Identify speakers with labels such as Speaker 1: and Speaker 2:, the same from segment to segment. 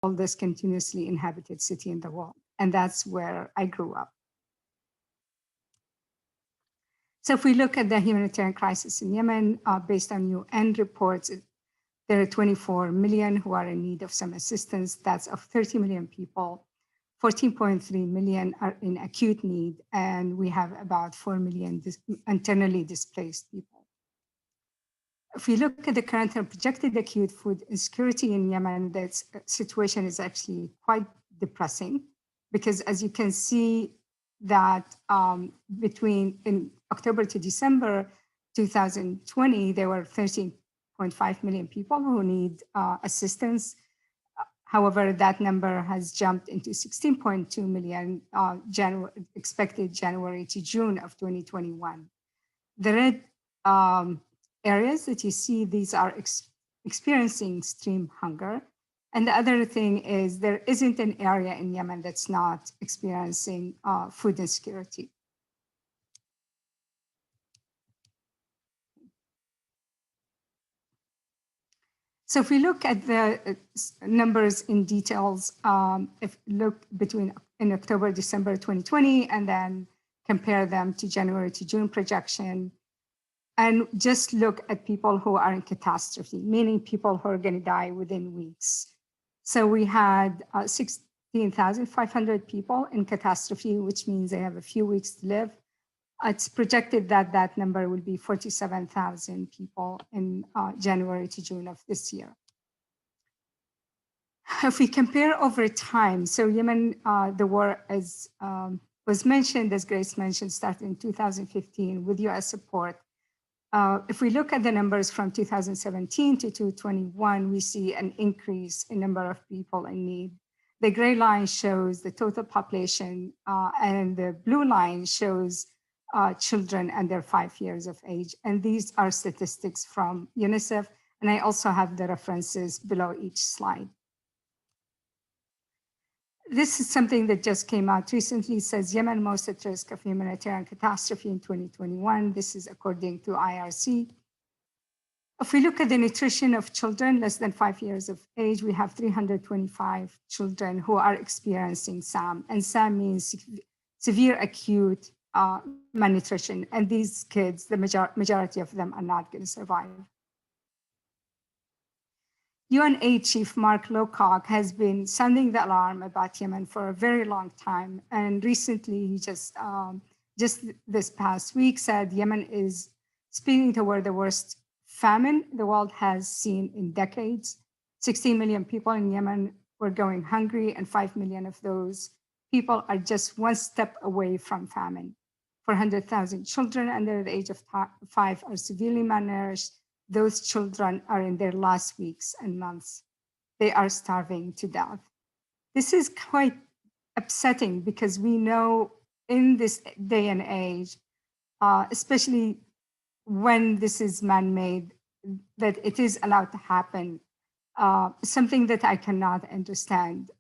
Speaker 1: this continuously inhabited city in the world. And that's where I grew up. So if we look at the humanitarian crisis in Yemen, based on UN reports, there are 24 million who are in need of some assistance. That's of 30 million people. 14.3 million are in acute need, and we have about 4 million internally displaced people. If we look at the current and projected acute food insecurity in Yemen, that situation is actually quite depressing, because as you can see that between in October to December 2020, there were 13.5 million people who need assistance. However, that number has jumped into 16.2 million expected January to June of 2021. The red areas that you see, these are experiencing extreme hunger. And the other thing is there isn't an area in Yemen that's not experiencing food insecurity. So if we look at the numbers in details, if look between in October, December 2020, and then compare them to January to June projection, and just look at people who are in catastrophe, meaning people who are going to die within weeks. So we had 16,500 people in catastrophe, which means they have a few weeks to live. It's projected that that number will be 47,000 people in January to June of this year. If we compare over time, so Yemen, the war, as was mentioned, as Grace mentioned, started in 2015 with US support. If we look at the numbers from 2017 to 2021, we see an increase in number of people in need. The gray line shows the total population, and the blue line shows children under 5 years of age. And these are statistics from UNICEF. And I also have the references below each slide. This is something that just came out recently. It says Yemen most at risk of humanitarian catastrophe in 2021. This is according to IRC. If we look at the nutrition of children less than 5 years of age, we have 325 children who are experiencing SAM. And SAM means severe acute malnutrition. And these kids, the majority of them are not going to survive. UNAID Chief Mark Lowcock has been sounding the alarm about Yemen for a very long time. And recently, he just this past week said Yemen is speeding toward the worst famine the world has seen in decades. 16 million people in Yemen were going hungry, and 5 million of those people are just one step away from famine. 400,000 children under the age of 5 are severely malnourished. Those children are in their last weeks and months. They are starving to death. This is quite upsetting because we know in this day and age, especially when this is man-made, that it is allowed to happen, something that I cannot understand.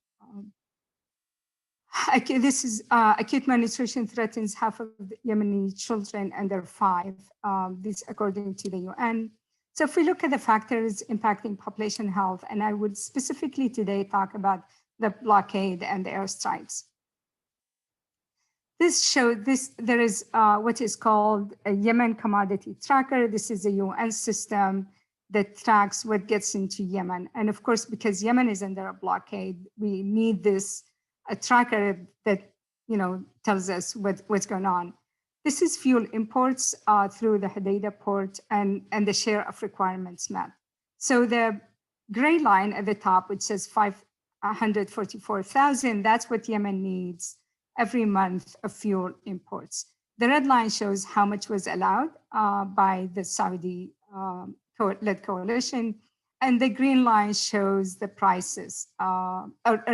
Speaker 1: This is acute malnutrition threatens half of the Yemeni children under 5, this according to the UN. So if we look at the factors impacting population health, and I would specifically today talk about the blockade and the airstrikes. There is what is called a Yemen commodity tracker. This is a UN system that tracks what gets into Yemen. And of course, because Yemen is under a blockade, we need a tracker that tells us what's going on. This is fuel imports through the Hodeidah port and the share of requirements met. So the gray line at the top, which says 544,000, that's what Yemen needs every month of fuel imports. The red line shows how much was allowed by the Saudi-led coalition. And the green line shows the prices, or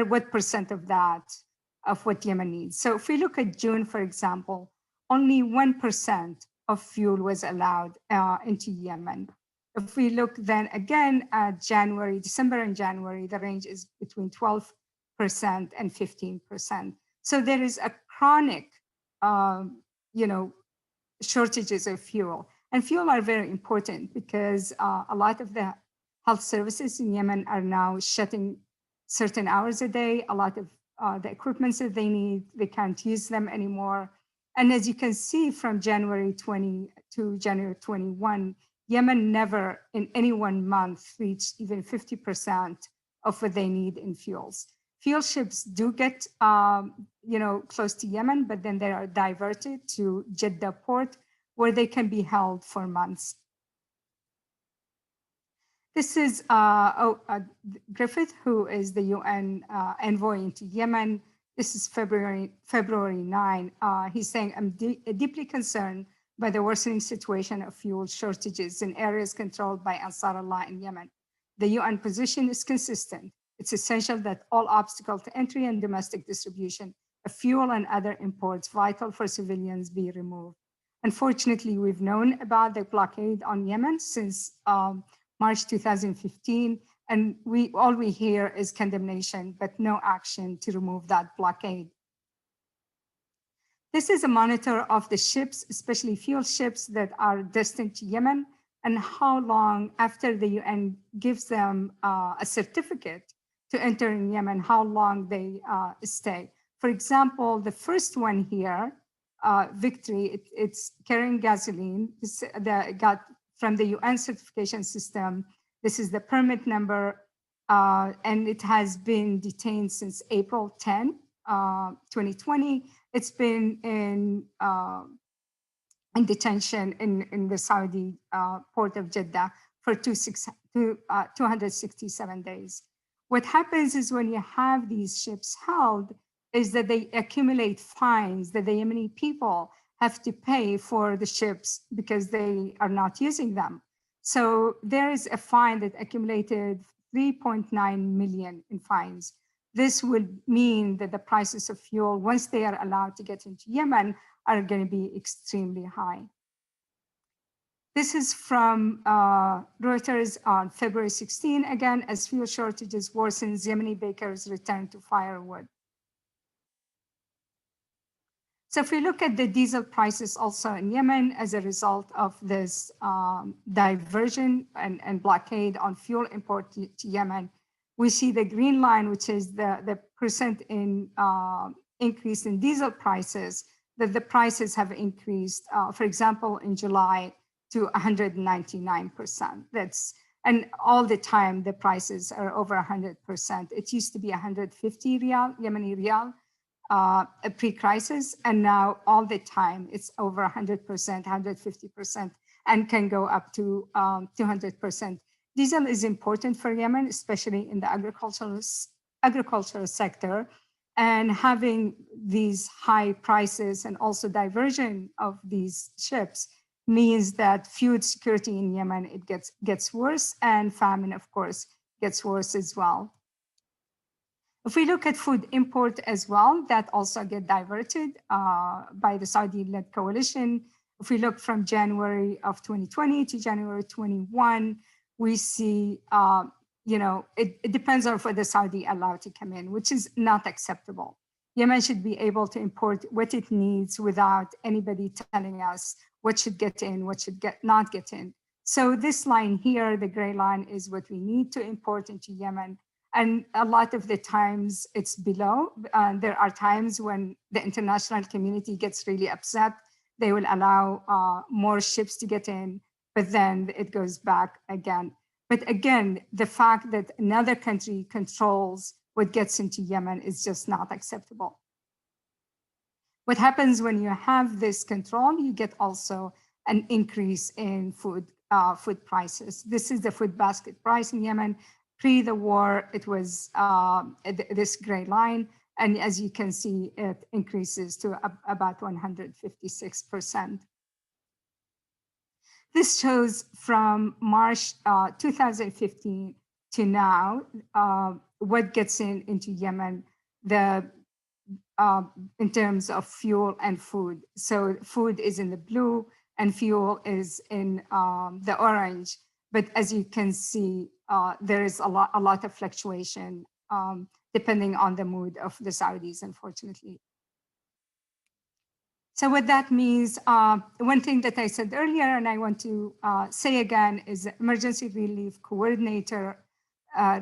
Speaker 1: what percent of that, of what Yemen needs. So if we look at June, for example, only 1% of fuel was allowed into Yemen. If we look then again at December and January, the range is between 12% and 15%. So there is a chronic, shortages of fuel. And fuel are very important because a lot of the health services in Yemen are now shutting certain hours a day. A lot of the equipments that they need, they can't use them anymore. And as you can see from January 20 to January 21, Yemen never in any 1 month reached even 50% of what they need in fuels. Fuel ships do get close to Yemen, but then they are diverted to Jeddah port, where they can be held for months. This is Griffith, who is the UN envoy into Yemen. This is February 9. He's saying, I'm deeply concerned by the worsening situation of fuel shortages in areas controlled by Ansar Allah in Yemen. The UN position is consistent. It's essential that all obstacles to entry and domestic distribution of fuel and other imports vital for civilians be removed. Unfortunately, we've known about the blockade on Yemen since March 2015, and all we hear is condemnation, but no action to remove that blockade. This is a monitor of the ships, especially fuel ships that are destined to Yemen, and how long after the UN gives them a certificate to enter in Yemen, how long they stay. For example, the first one here, Victory, it's carrying gasoline, got from the UN certification system. This is the permit number, and it has been detained since April 10, 2020. It's been in detention in the Saudi port of Jeddah for 267 days. What happens is when you have these ships held is that they accumulate fines that the Yemeni people have to pay for the ships because they are not using them. So there is a fine that accumulated 3.9 million in fines. This would mean that the prices of fuel, once they are allowed to get into Yemen, are going to be extremely high. This is from Reuters on February 16, again, as fuel shortages worsen, Yemeni bakers return to firewood. So if we look at the diesel prices also in Yemen as a result of this diversion and blockade on fuel import to Yemen, we see the green line, which is the percent in increase in diesel prices, that the prices have increased, for example, in July to 199%. And all the time, the prices are over 100%. It used to be 150 riyal, Yemeni riyal, pre-crisis, and now all the time it's over 100%, 150%, and can go up to 200%. Diesel is important for Yemen, especially in the agricultural sector, and having these high prices and also diversion of these ships means that food security in Yemen, it gets worse, and famine, of course, gets worse as well. If we look at food import as well, that also get diverted by the Saudi-led coalition. If we look from January of 2020 to January 21, we see, it depends on whether Saudi allowed to come in, which is not acceptable. Yemen should be able to import what it needs without anybody telling us what should get in, what should not get in. So this line here, the gray line, is what we need to import into Yemen. And a lot of the times it's below. There are times when the international community gets really upset. They will allow more ships to get in, but then it goes back again. But again, the fact that another country controls what gets into Yemen is just not acceptable. What happens when you have this control, you get also an increase in food prices. This is the food basket price in Yemen. Pre the war, it was this gray line. And as you can see, it increases to about 156%. This shows from March 2015 to now, what gets into Yemen, in terms of fuel and food. So food is in the blue and fuel is in the orange. But as you can see, there is a lot of fluctuation depending on the mood of the Saudis, unfortunately. So what that means, one thing that I said earlier, and I want to say again, is the emergency relief coordinator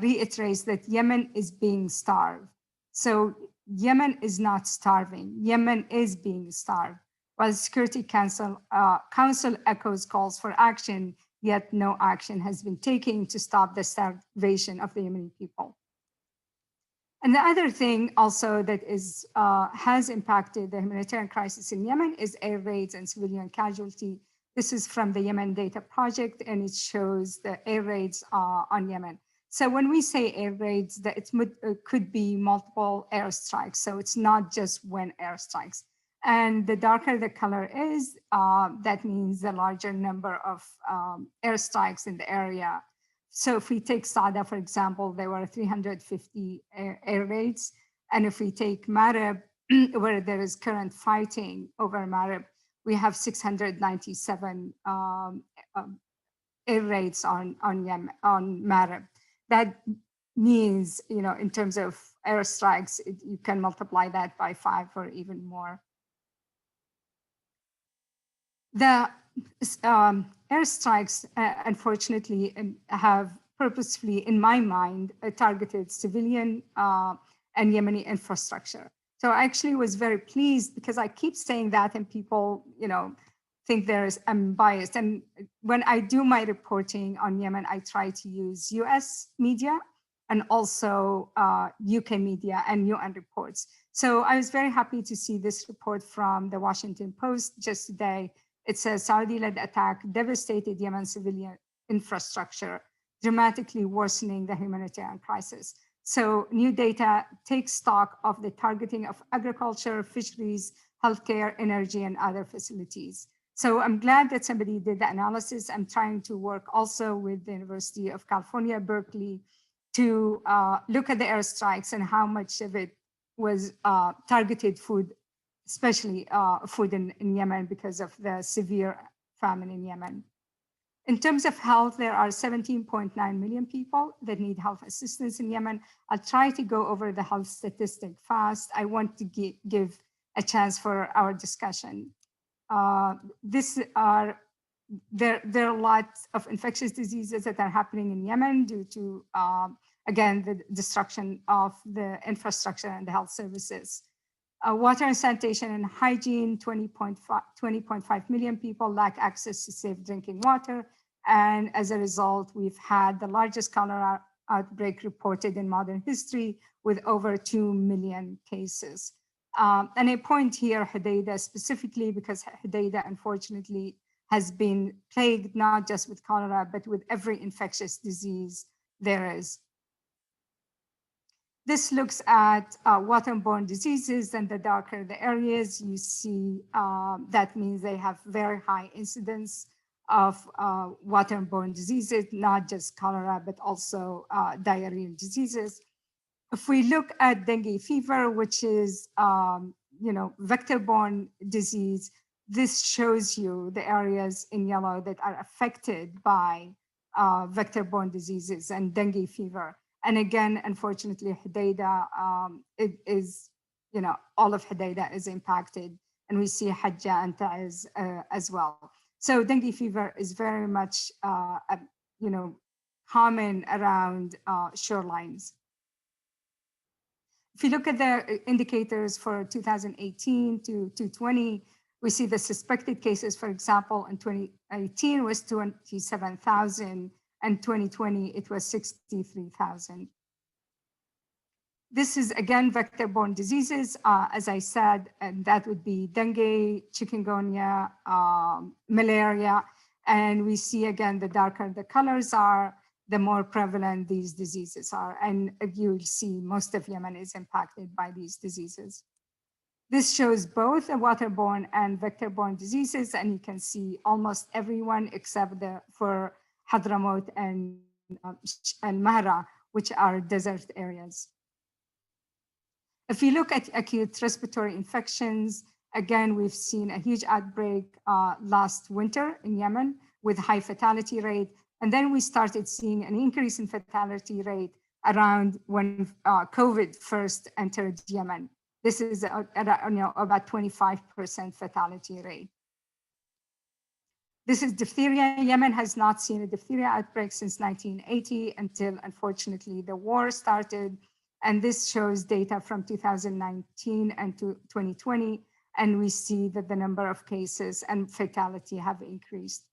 Speaker 1: reiterates that Yemen is being starved. So Yemen is not starving. Yemen is being starved. While the Security Council echoes calls for action, yet no action has been taken to stop the starvation of the Yemeni people. And the other thing also that has impacted the humanitarian crisis in Yemen is air raids and civilian casualty. This is from the Yemen Data Project, and it shows the air raids on Yemen. So when we say air raids, that it could be multiple airstrikes. So it's not just one airstrikes. And the darker the color is, that means the larger number of airstrikes in the area. So if we take Sada, for example, there were 350 air raids. And if we take Marib, where there is current fighting over Marib, we have 697 air raids on Marib. That means, in terms of airstrikes, you can multiply that by 5 or even more. The airstrikes, unfortunately, have purposefully, in my mind, targeted civilian and Yemeni infrastructure. So I actually was very pleased because I keep saying that, and people, think I'm biased. And when I do my reporting on Yemen, I try to use US media and also UK media and UN reports. So I was very happy to see this report from the Washington Post just today. It says Saudi-led attack devastated Yemen's civilian infrastructure, dramatically worsening the humanitarian crisis. So new data takes stock of the targeting of agriculture, fisheries, healthcare, energy, and other facilities. So I'm glad that somebody did the analysis. I'm trying to work also with the University of California, Berkeley, to look at the airstrikes and how much of it was targeted food, especially food in Yemen because of the severe famine in Yemen. In terms of health, there are 17.9 million people that need health assistance in Yemen. I'll try to go over the health statistic fast. I want to give a chance for our discussion. There are a lot of infectious diseases that are happening in Yemen due to, again, the destruction of the infrastructure and the health services. Water and sanitation and hygiene, 20.5 million people lack access to safe drinking water. And as a result, we've had the largest cholera outbreak reported in modern history with over 2 million cases. And I point here Hodeidah specifically because Hodeidah, unfortunately, has been plagued not just with cholera, but with every infectious disease there is. This looks at waterborne diseases, and the darker the areas, you see that means they have very high incidence of waterborne diseases, not just cholera, but also diarrheal diseases. If we look at dengue fever, which is vector-borne disease, this shows you the areas in yellow that are affected by vector-borne diseases and dengue fever. And again, unfortunately, Hodeidah all of Hodeidah is impacted, and we see Hajja and Ta'ez as well. So dengue fever is very much common around shorelines. If you look at the indicators for 2018 to 2020, we see the suspected cases, for example, in 2018 was 27,000, and 2020 it was 63,000. This is again vector-borne diseases, as I said, and that would be dengue, chikungunya, malaria, and we see again the darker the colors are, the more prevalent these diseases are. And you'll see most of Yemen is impacted by these diseases. This shows both waterborne and vector-borne diseases, and you can see almost everyone except for Hadramaut and Mahra, which are desert areas. If you look at acute respiratory infections, again, we've seen a huge outbreak last winter in Yemen with high fatality rate. And then we started seeing an increase in fatality rate around when COVID first entered Yemen. This is about 25% fatality rate. This is diphtheria. Yemen has not seen a diphtheria outbreak since 1980 until, unfortunately, the war started. And this shows data from 2019 and to 2020. And we see that the number of cases and fatality have increased.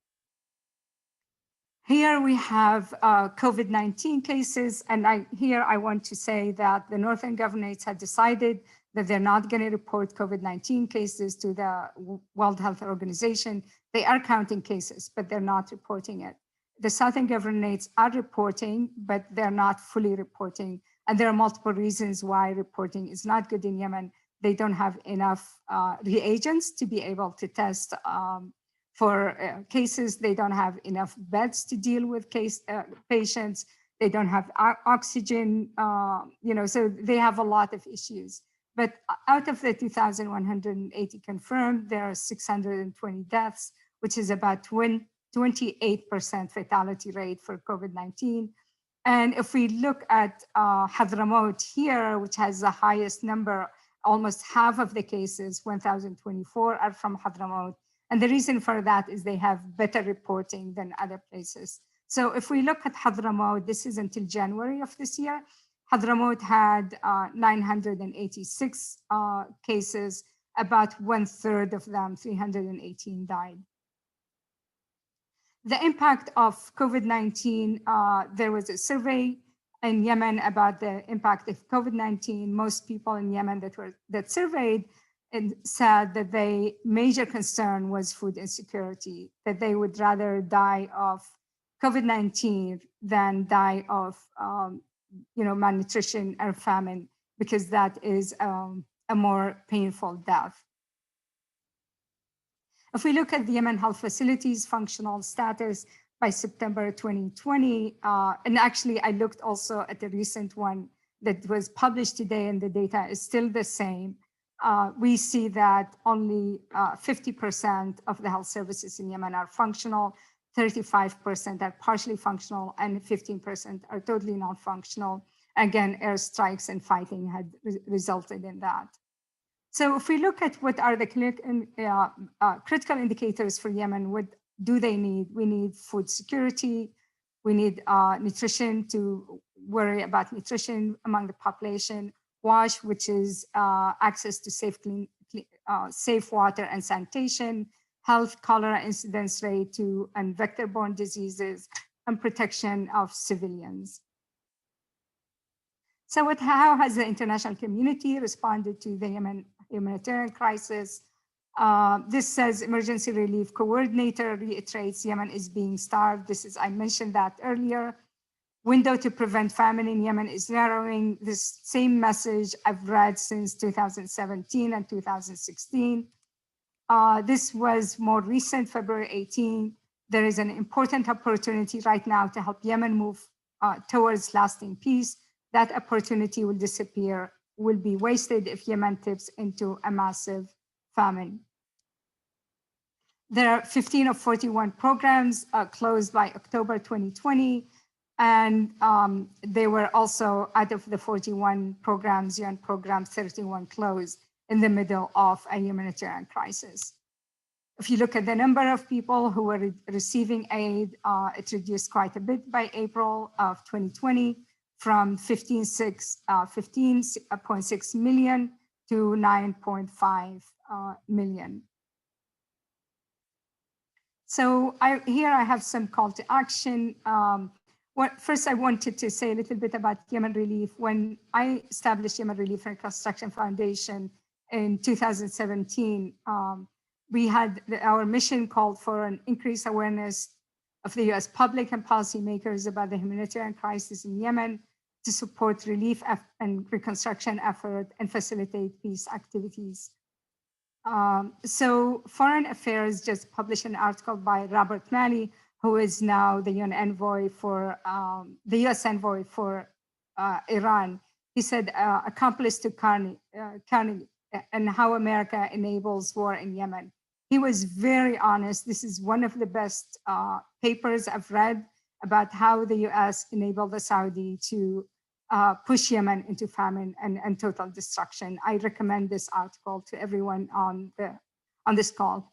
Speaker 1: Here we have COVID-19 cases. And here I want to say that the Northern governorates had decided that they're not going to report COVID-19 cases to the World Health Organization. They are counting cases, but they're not reporting it. The Southern governorates are reporting, but they're not fully reporting. And there are multiple reasons why reporting is not good in Yemen. They don't have enough reagents to be able to test for cases. They don't have enough beds to deal with patients. They don't have oxygen, so they have a lot of issues. But out of the 2,180 confirmed, there are 620 deaths, which is about 28% fatality rate for COVID-19. And if we look at Hadramaut here, which has the highest number, almost half of the cases, 1,024, are from Hadramaut. And the reason for that is they have better reporting than other places. So if we look at Hadramaut, this is until January of this year. Hadramaut had 986 cases, about 1/3 of them, 318 died. The impact of COVID-19, there was a survey in Yemen about the impact of COVID-19. Most people in Yemen that surveyed and said that their major concern was food insecurity, that they would rather die of COVID-19 than die of malnutrition or famine, because that is a more painful death. If we look at the Yemen health facilities functional status by September 2020, and actually I looked also at the recent one that was published today, and the data is still the same. We see that only 50% of the health services in Yemen are functional, 35% are partially functional, and 15% are totally non-functional. Again, airstrikes and fighting had resulted in that. So if we look at what are the critical indicators for Yemen, what do they need? We need food security. We need nutrition, to worry about nutrition among the population. WASH, which is access to safe water and sanitation. Health, cholera incidence rate and vector-borne diseases, and protection of civilians. So how has the international community responded to the Yemen humanitarian crisis? This says emergency relief coordinator reiterates Yemen is being starved. I mentioned that earlier. Window to prevent famine in Yemen is narrowing. This same message I've read since 2017 and 2016. This was more recent, February 18. There is an important opportunity right now to help Yemen move towards lasting peace. That opportunity will disappear, will be wasted if Yemen tips into a massive famine. There are 15 of 41 programs closed by October 2020. And they were also, out of the 41 programs, UN programs, 31 closed in the middle of a humanitarian crisis. If you look at the number of people who were receiving aid, it reduced quite a bit by April of 2020, from 15.6 million to 9.5 million. So here I have some call to action. First, I wanted to say a little bit about Yemen Relief. When I established Yemen Relief and Reconstruction Foundation in 2017, we had our mission called for an increased awareness of the US public and policymakers about the humanitarian crisis in Yemen, to support relief and reconstruction effort and facilitate peace activities. So Foreign Affairs just published an article by Robert Malley, who is now the UN envoy for the US envoy for Iran. He said, accomplice to Carney and how America enables war in Yemen. He was very honest. This is one of the best papers I've read about how the US enabled the Saudi to push Yemen into famine and total destruction. I recommend this article to everyone on this call.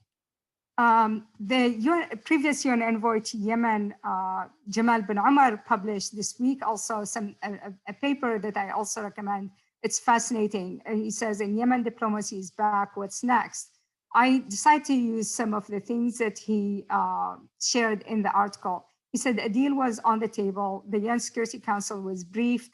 Speaker 1: The previous UN envoy to Yemen, Jamal bin Umar, published this week also a paper that I also recommend. It's fascinating. He says, in Yemen, diplomacy is back, what's next? I decided to use some of the things that he shared in the article. He said a deal was on the table, the UN Security Council was briefed,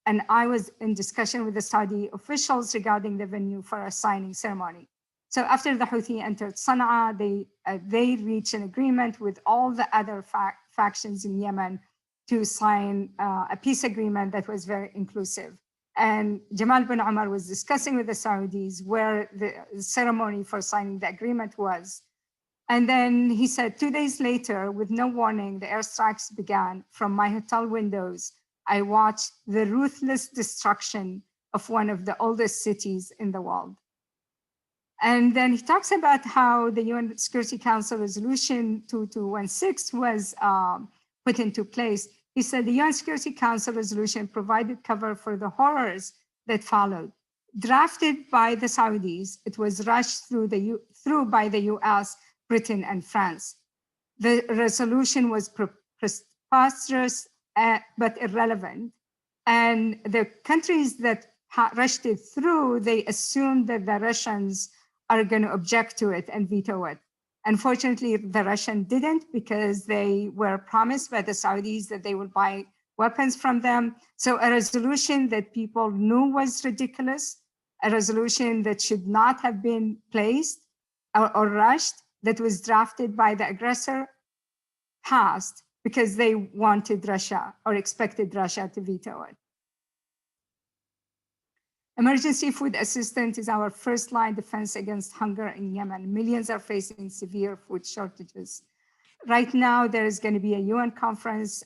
Speaker 1: and I was in discussion with the Saudi officials regarding the venue for a signing ceremony. So after the Houthi entered Sana'a, they reached an agreement with all the other factions in Yemen to sign a peace agreement that was very inclusive. And Jamal bin Umar was discussing with the Saudis where the ceremony for signing the agreement was. And then he said, 2 days later, with no warning, the airstrikes began. From my hotel windows, I watched the ruthless destruction of one of the oldest cities in the world. And then he talks about how the UN Security Council Resolution 2216 was put into place. He said the UN Security Council resolution provided cover for the horrors that followed. Drafted by the Saudis, it was rushed through by the US, Britain, and France. The resolution was preposterous but irrelevant. And the countries that rushed it through, they assumed that the Russians are going to object to it and veto it. Unfortunately, the Russian didn't, because they were promised by the Saudis that they would buy weapons from them. So a resolution that people knew was ridiculous, a resolution that should not have been placed or rushed, that was drafted by the aggressor, passed because they wanted Russia or expected Russia to veto it. Emergency food assistance is our first line defense against hunger in Yemen. Millions are facing severe food shortages. Right now, there is going to be a UN conference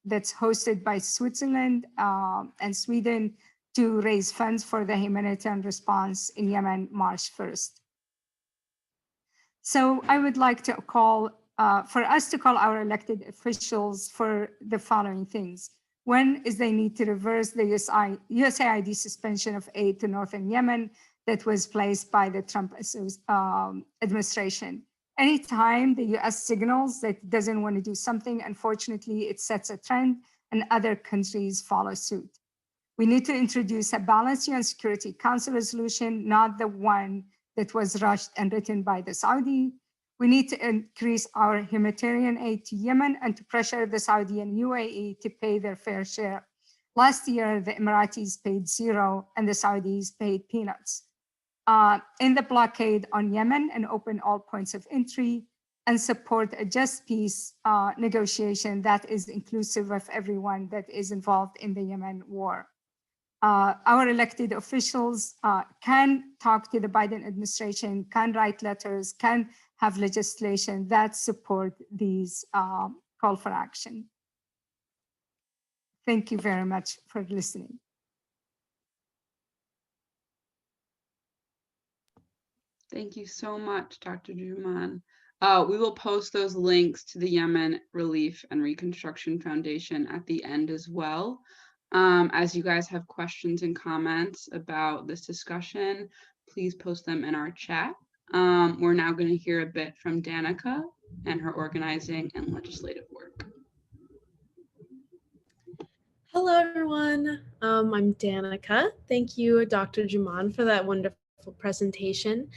Speaker 1: that's hosted by Switzerland and Sweden to raise funds for the humanitarian response in Yemen, March 1st. So I would like to call, for us to call our elected officials for the following things. One is they need to reverse the USAID suspension of aid to northern Yemen that was placed by the Trump administration. Anytime the US signals that it doesn't want to do something, unfortunately, it sets a trend and other countries follow suit. We need to introduce a balanced UN Security Council resolution, not the one that was rushed and written by the Saudi. We need to increase our humanitarian aid to Yemen and to pressure the Saudi and UAE to pay their fair share. Last year, the Emiratis paid zero and the Saudis paid peanuts. In the blockade on Yemen, and open all points of entry, and support a just peace negotiation that is inclusive of everyone that is involved in the Yemen war. Our elected officials can talk to the Biden administration, can write letters, can have legislation that support these call for action. Thank you very much for listening.
Speaker 2: Thank you so much, Dr. Jumaan. We will post those links to the Yemen Relief and Reconstruction Foundation at the end as well. As you guys have questions and comments about this discussion, please post them in our chat. We're now going to hear a bit from Danaka and her organizing and legislative work.
Speaker 3: Hello, everyone. I'm Danaka. Thank you, Dr. Jumaan, for that wonderful presentation.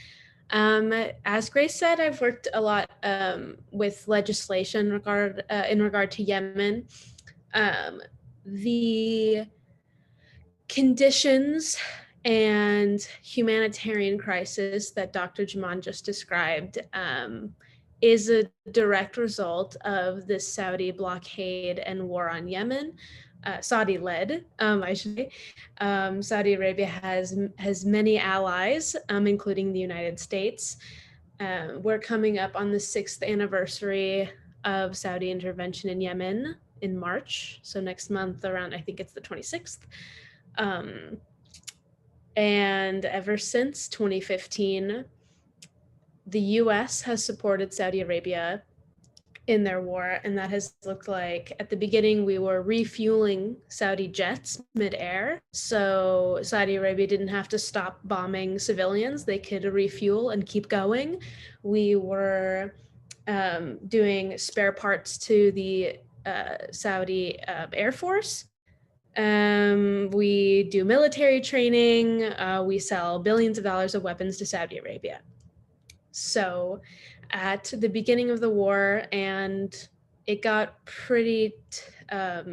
Speaker 3: As Grace said, I've worked a lot with legislation in regard to Yemen. The conditions and humanitarian crisis that Dr. Jumaan just described is a direct result of the Saudi blockade and war on Yemen, Saudi-led, I should say. Saudi Arabia has many allies, including the United States. We're coming up on the 6th anniversary of Saudi intervention in Yemen in March. So next month around, I think it's the 26th. And ever since 2015, the US has supported Saudi Arabia in their war, and that has looked like, at the beginning, we were refueling Saudi jets mid-air, so Saudi Arabia didn't have to stop bombing civilians. They could refuel and keep going. We were doing spare parts to the Saudi Air Force. We do military training. We sell billions of dollars of weapons to Saudi Arabia. So at the beginning of the war, and it got pretty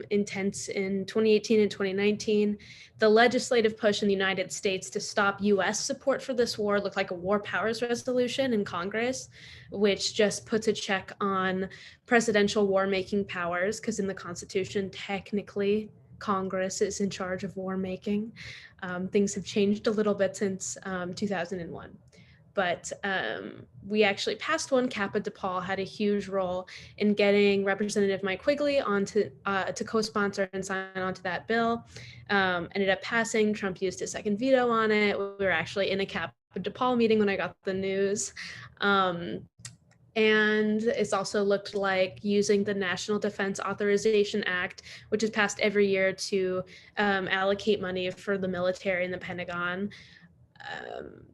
Speaker 3: intense in 2018 and 2019, the legislative push in the United States to stop US support for this war looked like a war powers resolution in Congress, which just puts a check on presidential war-making powers, because in the Constitution, technically, Congress is in charge of war making. Things have changed a little bit since 2001. But we actually passed one. CAPA DePaul had a huge role in getting Representative Mike Quigley onto to co-sponsor and sign onto that bill. Ended up passing. Trump used his second veto on it. We were actually in a CAPA DePaul meeting when I got the news. And it's also looked like using the National Defense Authorization Act, which is passed every year to allocate money for the military and the Pentagon,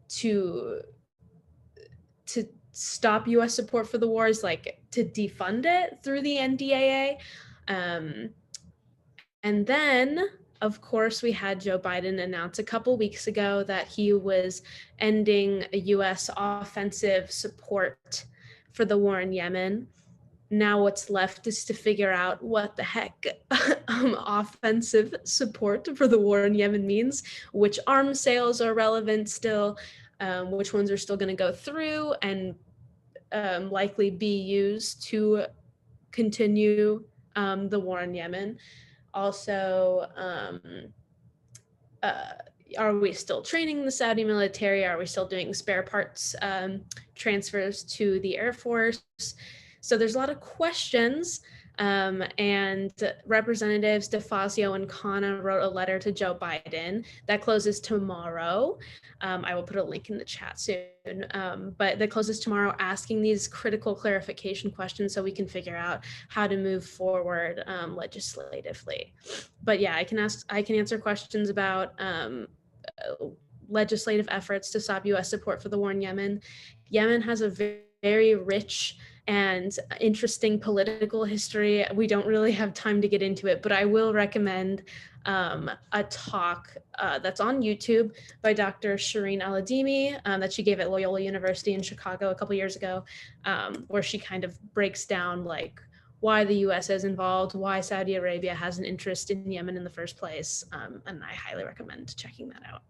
Speaker 3: to stop US support for the war, is like to defund it through the NDAA. And then, of course, we had Joe Biden announce a couple weeks ago that he was ending a US offensive support for the war in Yemen. Now what's left is to figure out what the heck offensive support for the war in Yemen means, which arms sales are relevant still, which ones are still going to go through and likely be used to continue the war in Yemen. Also, are we still training the Saudi military? Are we still doing spare parts transfers to the Air Force? So there's a lot of questions. And Representatives DeFazio and Khanna wrote a letter to Joe Biden that closes tomorrow. I will put a link in the chat soon, but that closes tomorrow, asking these critical clarification questions so we can figure out how to move forward legislatively. But yeah, I can answer questions about legislative efforts to stop US support for the war in Yemen. Yemen has a very rich and interesting political history. We don't really have time to get into it, but I will recommend a talk that's on YouTube by Dr. Shireen Aladimi that she gave at Loyola University in Chicago a couple years ago, where she kind of breaks down like why the US is involved, why Saudi Arabia has an interest in Yemen in the first place, and I highly recommend checking that out.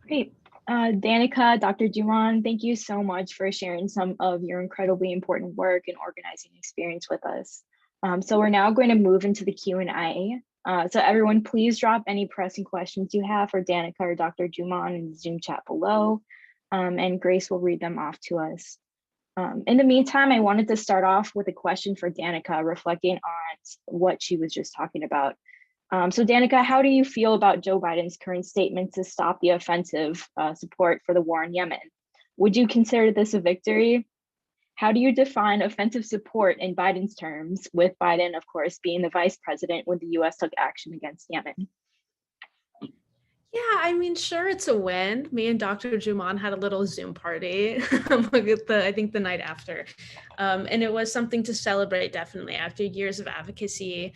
Speaker 4: Great. Danaka, Dr. Jumaan, thank you so much for sharing some of your incredibly important work and organizing experience with us. So we're now going to move into the Q&A. So everyone, please drop any pressing questions you have for Danaka or Dr. Jumaan in the Zoom chat below, and Grace will read them off to us. In the meantime, I wanted to start off with a question for Danaka, reflecting on what she was just talking about. So Danaka, how do you feel about Joe Biden's current statement to stop the offensive support for the war in Yemen? Would you consider this a victory? How do you define offensive support in Biden's terms, with Biden, of course, being the vice president when the US took action against Yemen?
Speaker 3: Yeah, I mean, sure, it's a win. Me and Dr. Jumaan had a little Zoom party, I think the night after. And it was something to celebrate, definitely, after years of advocacy.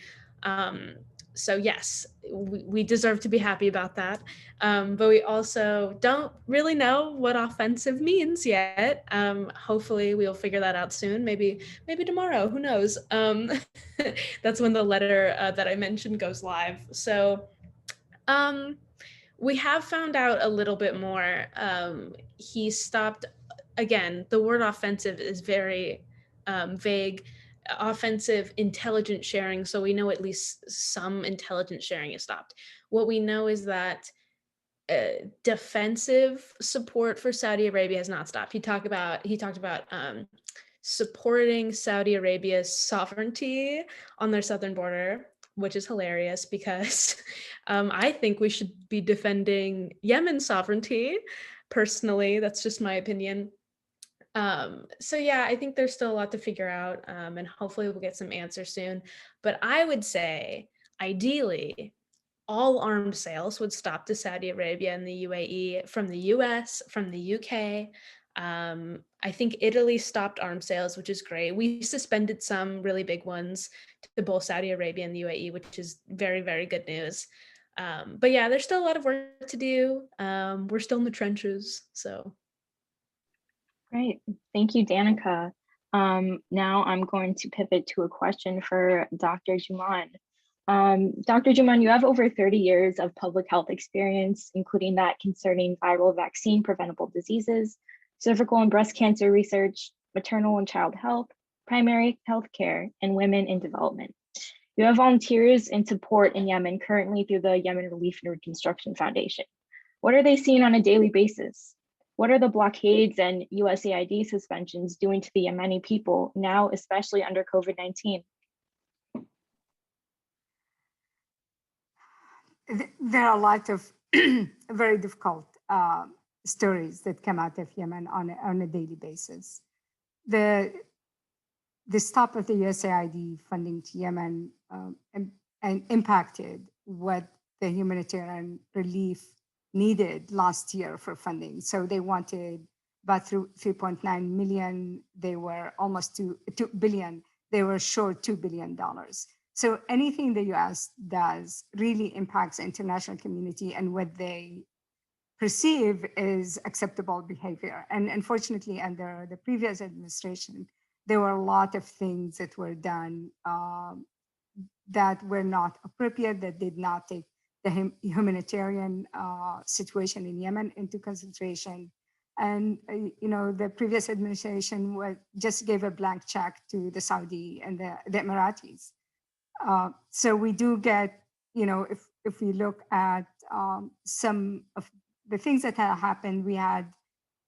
Speaker 3: So yes, we deserve to be happy about that. But we also don't really know what offensive means yet. Hopefully we'll figure that out soon, maybe tomorrow, who knows? That's when the letter that I mentioned goes live. So we have found out a little bit more. He stopped, again, the word offensive is very vague. Offensive intelligence sharing, so we know at least some intelligence sharing is stopped. What we know is that defensive support for Saudi Arabia has not stopped. He talked about supporting Saudi Arabia's sovereignty on their southern border, which is hilarious because I think we should be defending Yemen's sovereignty. Personally, that's just my opinion. So yeah, I think there's still a lot to figure out, and hopefully we'll get some answers soon. But I would say, ideally, all armed sales would stop to Saudi Arabia and the UAE from the US, from the UK. I think Italy stopped arms sales, which is great. We suspended some really big ones to both Saudi Arabia and the UAE, which is very, very good news. But yeah, there's still a lot of work to do. We're still in the trenches, so.
Speaker 4: Great. Thank you, Danica. Now I'm going to pivot to a question for Dr. Jumaan. Dr. Jumaan, you have over 30 years of public health experience, including that concerning viral vaccine preventable diseases, cervical and breast cancer research, maternal and child health, primary health care, and women in development. You have volunteers in support in Yemen currently through the Yemen Relief and Reconstruction Foundation. What are they seeing on a daily basis? What are the blockades and USAID suspensions doing to the Yemeni people now, especially under COVID-19?
Speaker 1: There are a lot of very difficult stories that come out of Yemen on a daily basis. The stop of the USAID funding to Yemen and impacted what the humanitarian relief needed last year for funding. So they wanted about 3.9 million. They were almost 2 billion. They were short $2 billion. So anything the US does really impacts the international community and what they perceive is acceptable behavior. And unfortunately, under the previous administration, there were a lot of things that were done that were not appropriate, that did not take the humanitarian situation in Yemen into consideration. And the previous administration just gave a blank check to the Saudi and the Emiratis. So we do get, if we look at some of the things that had happened, we had,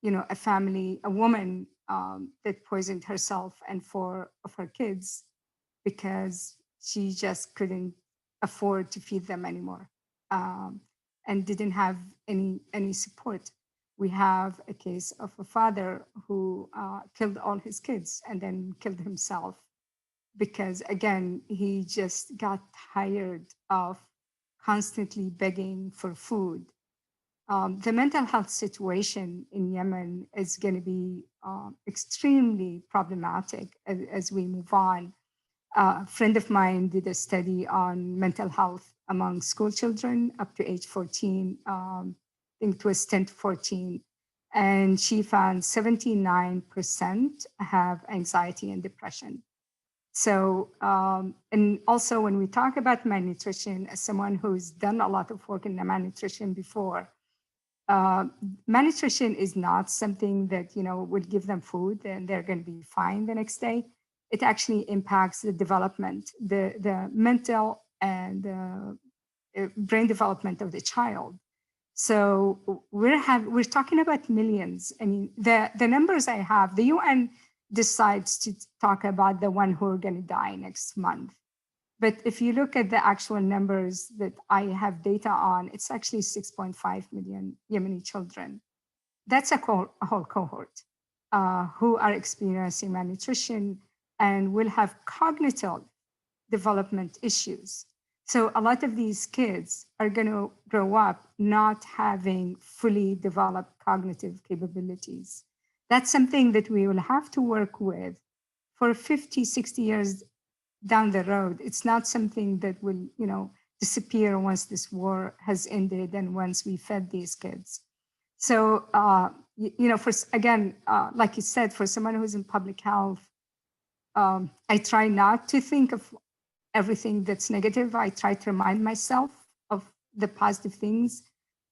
Speaker 1: a woman that poisoned herself and 4 of her kids because she just couldn't afford to feed them anymore and didn't have any support. We have a case of a father who killed all his kids and then killed himself because, again, he just got tired of constantly begging for food. The mental health situation in Yemen is going to be extremely problematic as we move on. A friend of mine did a study on mental health among school children up to age 14, I think it was 10 to 14, and she found 79% have anxiety and depression. So, and also when we talk about malnutrition, as someone who's done a lot of work in malnutrition before, malnutrition is not something that, would give them food and they're going to be fine the next day. It actually impacts the development, the mental and brain development of the child. So we're talking about millions. I mean, the numbers I have, the UN decides to talk about the one who are going to die next month. But if you look at the actual numbers that I have data on, it's actually 6.5 million Yemeni children. That's a whole cohort who are experiencing malnutrition and will have cognitive development issues. So a lot of these kids are going to grow up not having fully developed cognitive capabilities. That's something that we will have to work with for 50, 60 years down the road. It's not something that will, disappear once this war has ended and once we fed these kids. So, like you said, for someone who's in public health, I try not to think of everything that's negative. I try to remind myself of the positive things.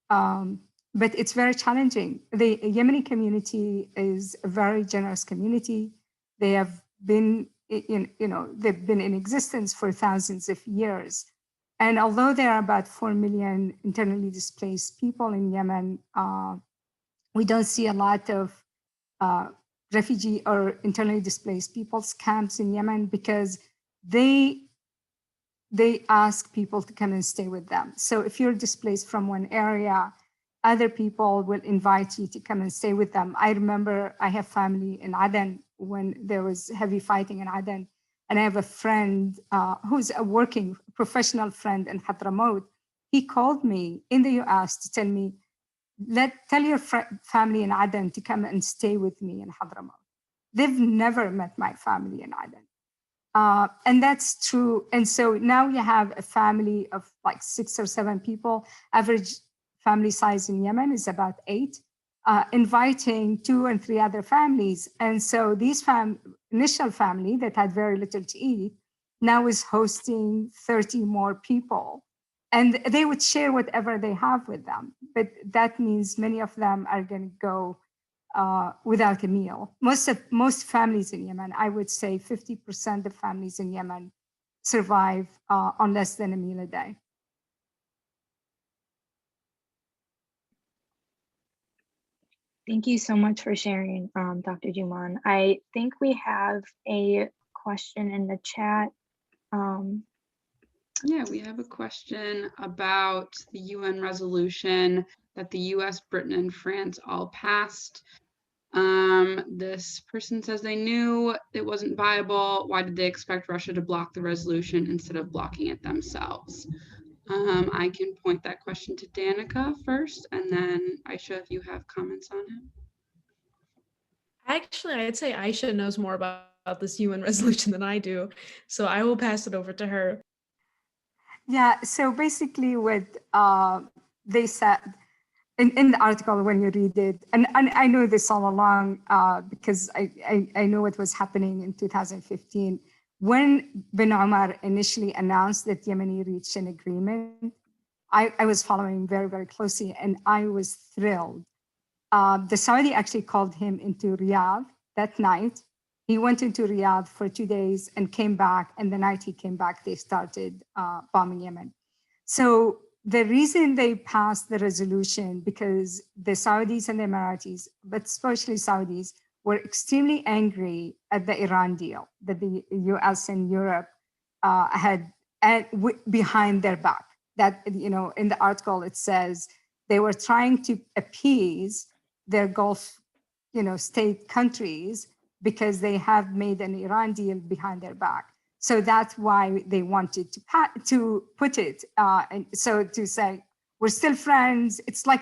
Speaker 1: But it's very challenging. The Yemeni community is a very generous community. They have been, they've been in existence for thousands of years. And although there are about 4 million internally displaced people in Yemen, we don't see a lot of refugee or internally displaced people's camps in Yemen because they ask people to come and stay with them. So if you're displaced from one area, other people will invite you to come and stay with them. I remember I have family in Aden when there was heavy fighting in Aden. And I have a friend who's a working professional friend in Hadramaut. He called me in the US to tell me, tell your family in Aden to come and stay with me in Hadramaut. They've never met my family in Aden. And that's true. And so now you have a family of like 6 or 7 people. Average family size in Yemen is about 8, inviting 2 and 3 other families. And so these initial family that had very little to eat now is hosting 30 more people. And they would share whatever they have with them. But that means many of them are going to go without a meal. Most families in Yemen, I would say 50% of families in Yemen survive on less than a meal a day.
Speaker 4: Thank you so much for sharing, Dr. Jumaan. I think we have a question in the chat.
Speaker 2: Yeah, we have a question about the UN resolution that the US, Britain, and France all passed. This person says they knew it wasn't viable. Why did they expect Russia to block the resolution instead of blocking it themselves? I can point that question to Danaka first, and then Aisha, if you have comments on it.
Speaker 3: Actually, I'd say Aisha knows more about this UN resolution than I do, so I will pass it over to her.
Speaker 1: Yeah, so basically what they said in the article when you read it, and I know this all along because I know what was happening in 2015. When bin Omar initially announced that Yemeni reached an agreement, I was following very, very closely, and I was thrilled. The Saudi actually called him into Riyadh that night. He went into Riyadh for 2 days and came back, and the night he came back, they started bombing Yemen. So the reason they passed the resolution, because the Saudis and the Emiratis, but especially Saudis, were extremely angry at the Iran deal that the US and Europe had behind their back. That, you know, in the article, it says they were trying to appease their Gulf, state countries because they have made an Iran deal behind their back. So that's why they wanted to put it. And so to say, we're still friends. It's like,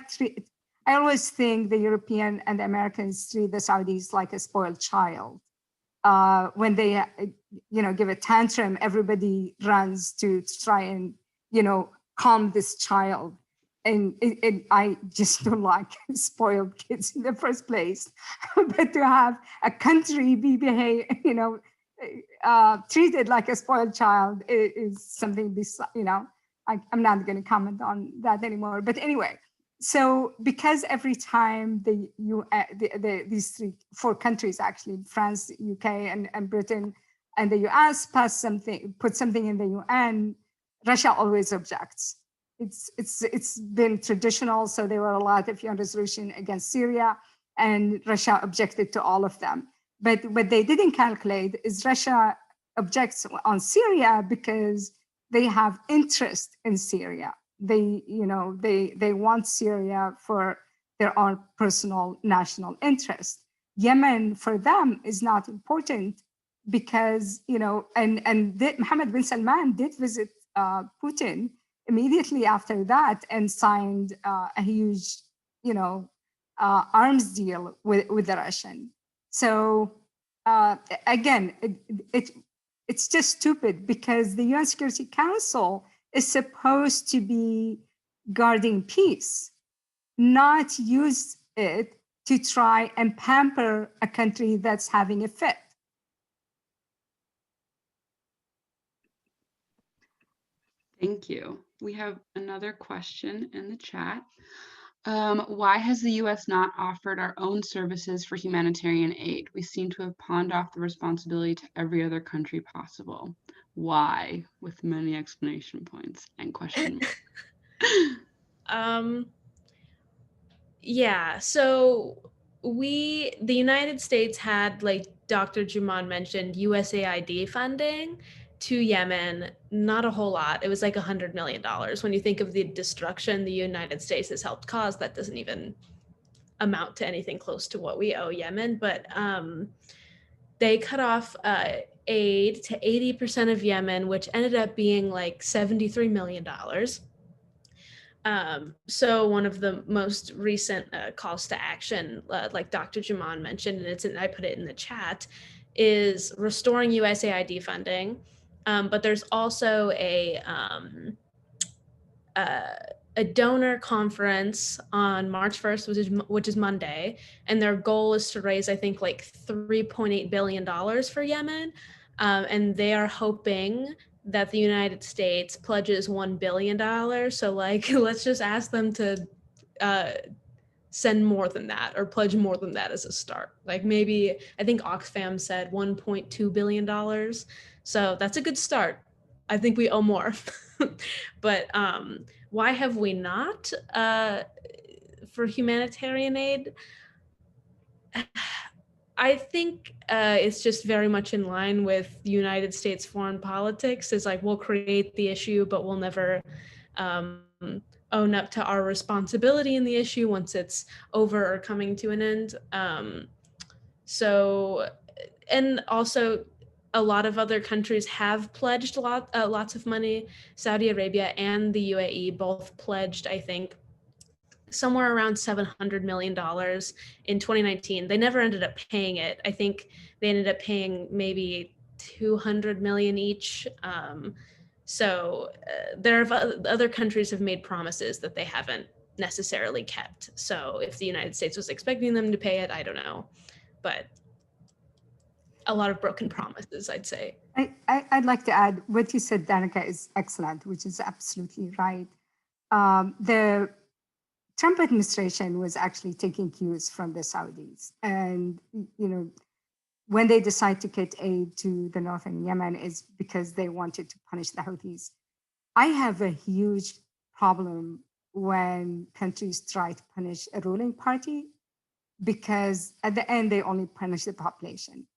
Speaker 1: I always think the European and the Americans treat the Saudis like a spoiled child. When they, give a tantrum, everybody runs to try and, calm this child. And I just don't like spoiled kids in the first place. But to have a country be treated like a spoiled child is something, I'm not going to comment on that anymore. But anyway, so because every time these 4 countries, actually, France, UK, and Britain, and the US put something in the UN, Russia always objects. It's been traditional. So there were a lot of UN resolution against Syria, and Russia objected to all of them. But what they didn't calculate is Russia objects on Syria because they have interest in Syria. They want Syria for their own personal national interest. Yemen for them is not important because, Mohammed bin Salman did visit Putin immediately after that and signed a huge, arms deal with the Russian. So again, it's just stupid because the UN Security Council is supposed to be guarding peace, not use it to try and pamper a country that's having a fit.
Speaker 2: Thank you. We have another question in the chat. Why has the US not offered our own services for humanitarian aid? We seem to have pawned off the responsibility to every other country possible. Why? With many explanation points and question marks.
Speaker 3: Yeah, so the United States had, like Dr. Jumaan mentioned, USAID funding to Yemen, not a whole lot. It was like $100 million. When you think of the destruction the United States has helped cause, that doesn't even amount to anything close to what we owe Yemen. But they cut off aid to 80% of Yemen, which ended up being like $73 million. So one of the most recent calls to action, like Dr. Jumaan mentioned, and I put it in the chat, is restoring USAID funding. But there's also a donor conference on March 1st, which is Monday, and their goal is to raise, I think, like $3.8 billion for Yemen, and they are hoping that the United States pledges $1 billion. So like, let's just ask them to send more than that or pledge more than that as a start. Like maybe, I think Oxfam said $1.2 billion. So that's a good start. I think we owe more. But why have we not for humanitarian aid? I think it's just very much in line with United States foreign politics. Is like, we'll create the issue, but we'll never own up to our responsibility in the issue once it's over or coming to an end. So, and also a lot of other countries have pledged lots of money. Saudi Arabia and the UAE both pledged, I think, somewhere around $700 million in 2019. They never ended up paying it. I think they ended up paying maybe 200 million each. So there are other countries have made promises that they haven't necessarily kept. So if the United States was expecting them to pay it, I don't know, but a lot of broken promises, I'd say.
Speaker 1: I'd like to add what you said, Danaka, is excellent, which is absolutely right. The Trump administration was actually taking cues from the Saudis. And, you know, when they decide to cut aid to the northern Yemen is because they wanted to punish the Houthis. I have a huge problem when countries try to punish a ruling party, because at the end, they only punish the population.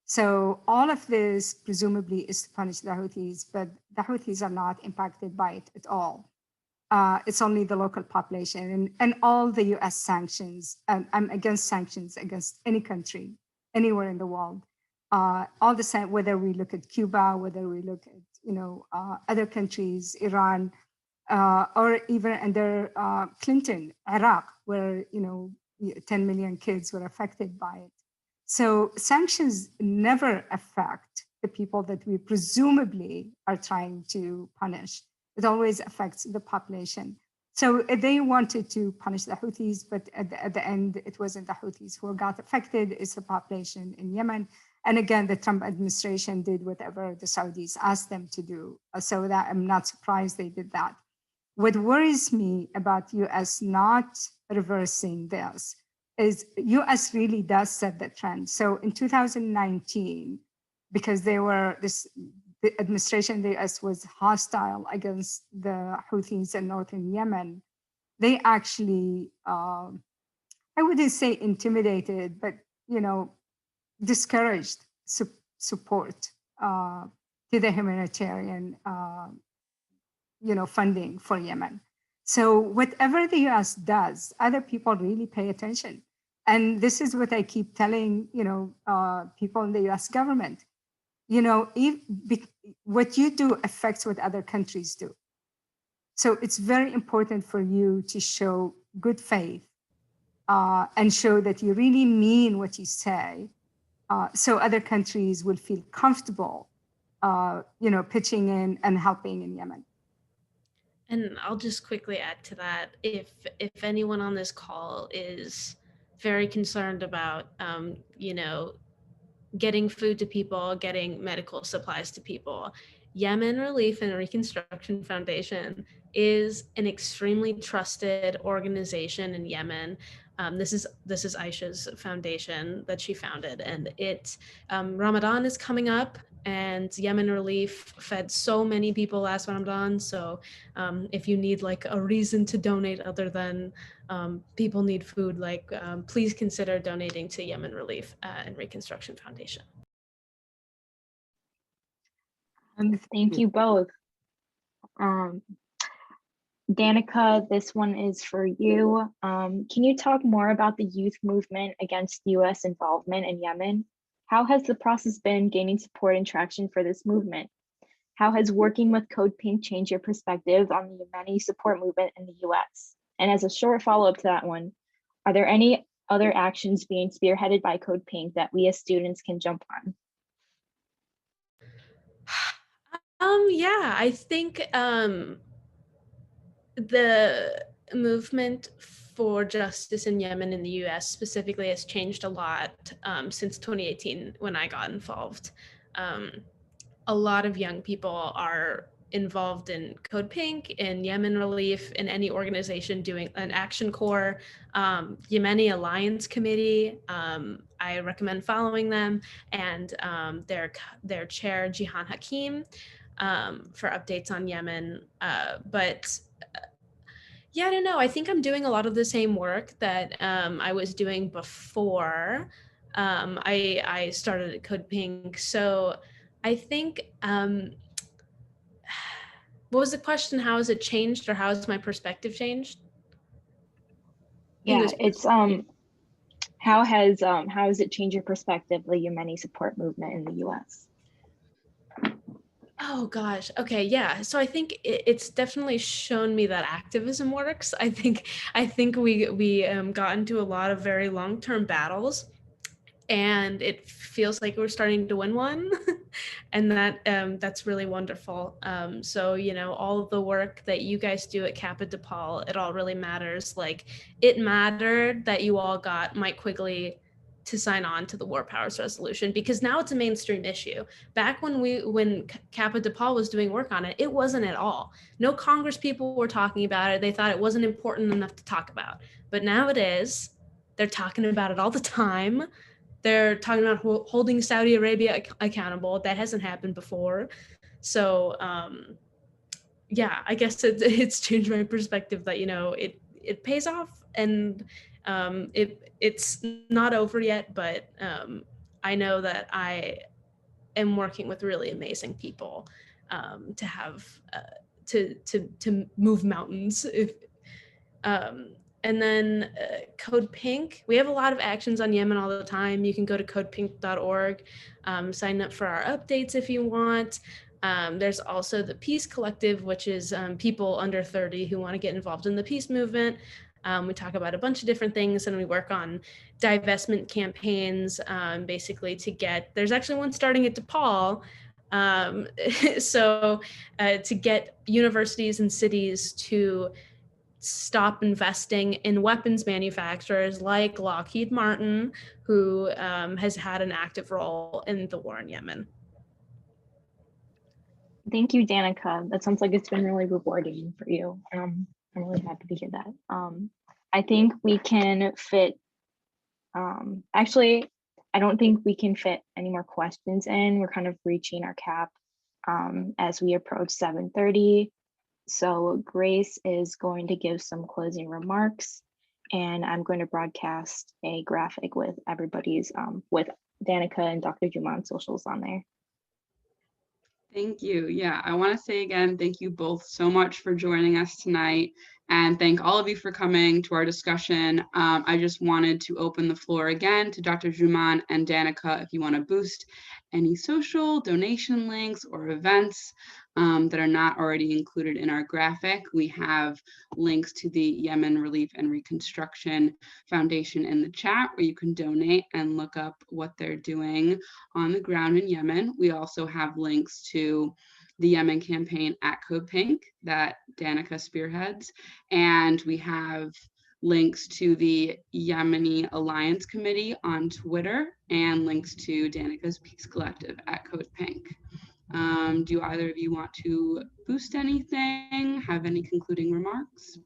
Speaker 1: So all of this presumably is to punish the Houthis, but the Houthis are not impacted by it at all. It's only the local population and all the US sanctions. I'm against sanctions against any country, anywhere in the world. All the same, whether we look at Cuba, whether we look at other countries, Iran, or even under Clinton, Iraq, where 10 million kids were affected by it. So sanctions never affect the people that we presumably are trying to punish. It always affects the population. So they wanted to punish the Houthis, but at the end, it wasn't the Houthis who got affected, it's the population in Yemen. And again, the Trump administration did whatever the Saudis asked them to do. So that I'm not surprised they did that. What worries me about US not reversing this is US really does set the trend. So in 2019, because the administration in the US was hostile against the Houthis in northern Yemen, they actually, I wouldn't say intimidated, but discouraged support to the humanitarian funding for Yemen. So whatever the US does, other people really pay attention. And this is what I keep telling people in the US government. What you do affects what other countries do. So it's very important for you to show good faith and show that you really mean what you say, so other countries will feel comfortable, pitching in and helping in Yemen.
Speaker 3: And I'll just quickly add to that, if anyone on this call is very concerned about, getting food to people, getting medical supplies to people, Yemen Relief and Reconstruction Foundation is an extremely trusted organization in Yemen. This is Aisha's foundation that she founded, and Ramadan is coming up, and Yemen Relief fed so many people last Ramadan. So if you need like a reason to donate other than people need food, please consider donating to Yemen Relief and Reconstruction Foundation.
Speaker 4: Thank you both. Danica, this one is for you. Can you talk more about the youth movement against US involvement in Yemen? How has the process been gaining support and traction for this movement? How has working with CODEPINK changed your perspective on the Yemeni support movement in the US? And as a short follow-up to that one, are there any other actions being spearheaded by CODEPINK that we as students can jump on?
Speaker 3: Yeah, I think the movement for justice in Yemen in the US specifically has changed a lot since 2018 when I got involved. A lot of young people are involved in CODEPINK, in Yemen Relief, in any organization doing an Action Corps, Yemeni Alliance Committee. I recommend following them, and their chair, Jihan Hakim, for updates on Yemen. Yeah, I don't know. I think I'm doing a lot of the same work that I was doing before I started at CODEPINK. So I think, what was the question? How has it changed, or how has my perspective changed?
Speaker 4: Yeah, it's how has it changed your perspective, the Yemeni support movement in the US?
Speaker 3: Oh gosh. Okay. Yeah. So I think it's definitely shown me that activism works. I think we got into a lot of very long-term battles, and it feels like we're starting to win one, and that's really wonderful. So all of the work that you guys do at CAPA DePaul, it all really matters. Like, it mattered that you all got Mike Quigley to sign on to the War Powers Resolution, because now it's a mainstream issue. Back when CAPA DePaul was doing work on it, it wasn't at all. No Congress people were talking about it. They thought it wasn't important enough to talk about. But now it is. They're talking about it all the time. They're talking about holding Saudi Arabia accountable. That hasn't happened before. So yeah, I guess it's changed my perspective that it pays off, and it's not over yet, but I know that I am working with really amazing people to have to move mountains. And then CODEPINK, we have a lot of actions on Yemen all the time. You can go to codepink.org, sign up for our updates if you want. There's also the Peace Collective, which is people under 30 who want to get involved in the peace movement. We talk about a bunch of different things, and we work on divestment campaigns, basically there's actually one starting at DePaul. So to get universities and cities to stop investing in weapons manufacturers like Lockheed Martin, who has had an active role in the war in Yemen.
Speaker 4: Thank you, Danica. That sounds like it's been really rewarding for you. I'm really happy to hear that. I think we can fit, actually, I don't think we can fit any more questions in. We're kind of reaching our cap as we approach 7:30. So Grace is going to give some closing remarks, and I'm going to broadcast a graphic with everybody's, with Danica and Dr. Jumaan's socials on there.
Speaker 2: Thank you. Yeah, I want to say again, thank you both so much for joining us tonight, and thank all of you for coming to our discussion. I just wanted to open the floor again to Dr. Jumaan and Danica if you want to boost any social donation links or events that are not already included in our graphic. We have links to the Yemen Relief and Reconstruction Foundation in the chat, where you can donate and look up what they're doing on the ground in Yemen. We also have links to the Yemen campaign at CODEPINK that Danica spearheads, and we have links to the Yemeni Alliance Committee on Twitter and links to Danica's Peace Collective at CODEPINK. Do either of you want to boost anything? Have any concluding remarks?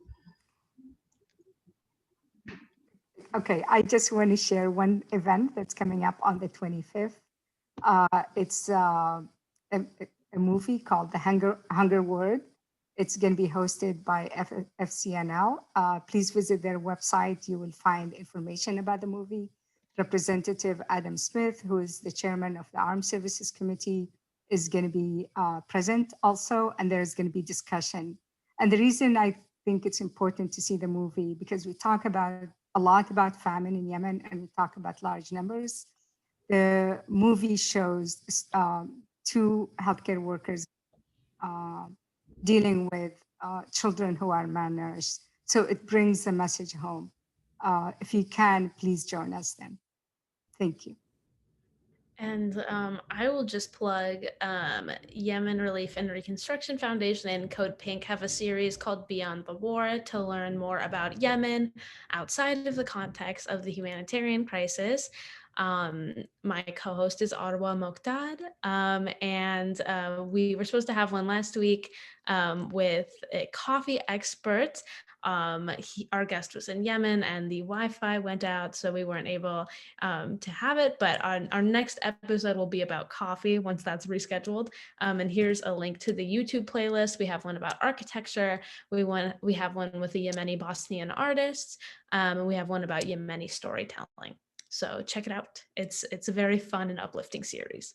Speaker 1: Okay, I just want to share one event that's coming up on the 25th. It's a movie called The Hunger Word. It's going to be hosted by FCNL. Please visit their website. You will find information about the movie. Representative Adam Smith, who is the chairman of the Armed Services Committee, is going to be present also, and there's going to be discussion. And the reason I think it's important to see the movie, because we talk about a lot about famine in Yemen and we talk about large numbers. The movie shows two healthcare workers dealing with children who are malnourished. So it brings the message home. If you can, please join us then. Thank you.
Speaker 3: And I will just plug Yemen Relief and Reconstruction Foundation and CODEPINK have a series called Beyond the War to learn more about Yemen outside of the context of the humanitarian crisis. My co-host is Arwa Moqdad, and we were supposed to have one last week with a coffee expert. Our guest was in Yemen and the Wi-Fi went out, so we weren't able to have it, but our next episode will be about coffee once that's rescheduled. And here's a link to the YouTube playlist. We have one about architecture. We have one with the Yemeni Bosnian artists, and we have one about Yemeni storytelling. So check it out. It's a very fun and uplifting series.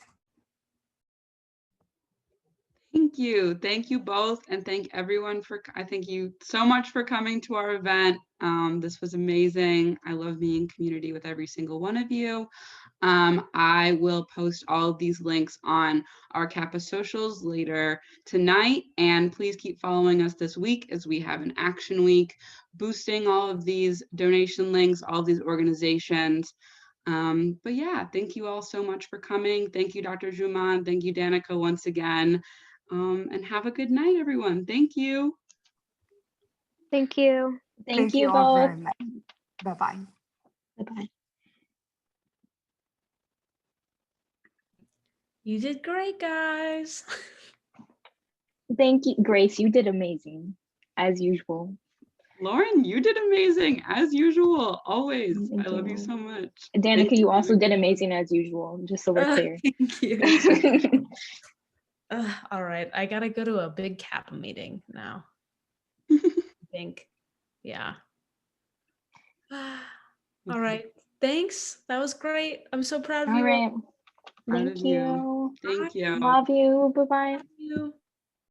Speaker 2: Thank you both, and thank everyone thank you so much for coming to our event. This was amazing. I love being in community with every single one of you. I will post all of these links on our CAPA socials later tonight, and please keep following us this week as we have an action week boosting all of these donation links, all of these organizations. But yeah, thank you all so much for coming. Thank you, Dr. Jumaan. Thank you, Danaka, once again. And have a good night, everyone. Thank you.
Speaker 4: Thank you.
Speaker 1: Thank you all very much. Bye-bye.
Speaker 4: Bye-bye.
Speaker 3: You did great, guys.
Speaker 4: Thank you, Grace. You did amazing, as usual.
Speaker 2: Lauren, you did amazing, as usual, always.
Speaker 4: Thank
Speaker 2: I love
Speaker 4: you.
Speaker 2: you so much.
Speaker 4: Danica, you also did amazing, as usual, just so we're clear.
Speaker 3: Thank you. All right, I gotta go to a big CAPA meeting now. I think, yeah. All right, thanks. That was great. I'm so proud of
Speaker 4: All
Speaker 3: you.
Speaker 4: right.
Speaker 2: Proud of
Speaker 4: Thank you.
Speaker 2: Thank you.
Speaker 4: Love you. Bye-bye.
Speaker 3: Love you.